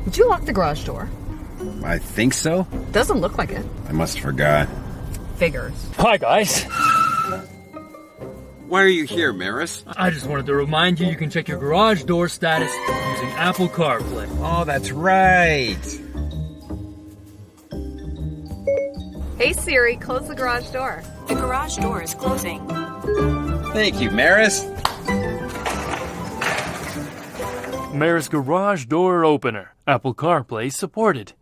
Did you lock the garage door? I think so. Doesn't look like it. I must have forgot. Figures. Hi, guys. Why are you here, Meross? I just wanted to remind you can check your garage door status using Apple CarPlay. Oh, that's right. Hey Siri, close the garage door. The garage door is closing. Thank you, Meross. Meross Garage Door Opener. Apple CarPlay supported.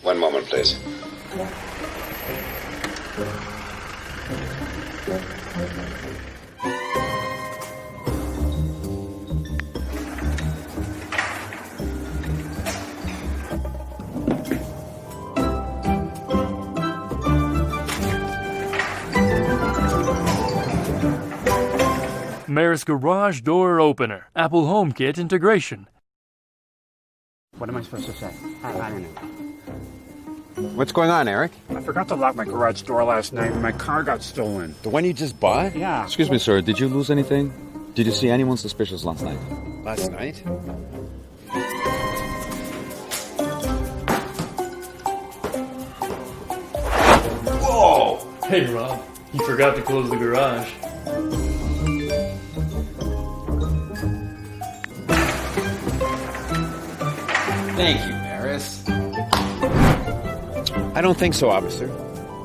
One moment, please. Meross Garage Door Opener. Apple HomeKit integration. What am I supposed to say? I don't know. What's going on, Eric? I forgot to lock my garage door last night and my car got stolen. The one you just bought? Yeah. Excuse me, sir. Did you lose anything? Did you see anyone suspicious last night? Last night? Whoa! Hey, Rob. You forgot to close the garage. Thank you, Meross. I don't think so, officer.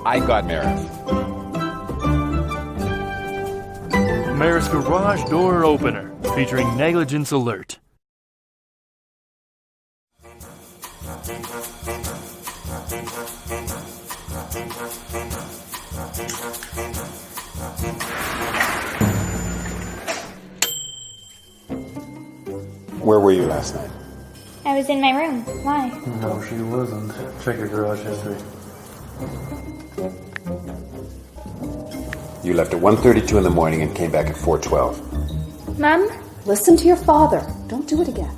I got Meross. Meross Garage Door Opener. Featuring Negligence Alert. Where were you last night? I was in my room. Why? No, she wasn't. Check your garage history. You left at 1:32 in the morning and came back at 4:12. Mom? Listen to your father. Don't do it again.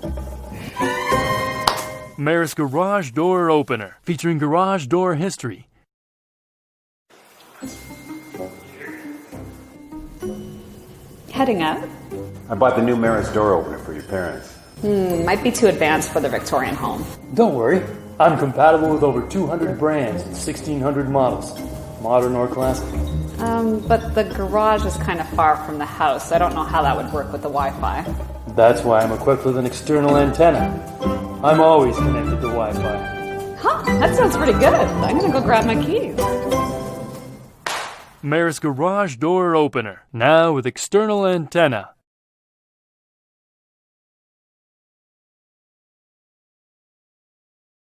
Meross Garage Door Opener. Featuring garage door history. Heading out? I bought the new Meross door opener for your parents. Might be too advanced for the Victorian home. Don't worry. I'm compatible with over 200 brands and 1,600 models. Modern or classic. But the garage is kind of far from the house. I don't know how that would work with the Wi-Fi. That's why I'm equipped with an external antenna. I'm always connected to Wi-Fi. Huh, that sounds pretty good. I'm gonna go grab my keys. Meross Garage Door Opener. Now with external antenna.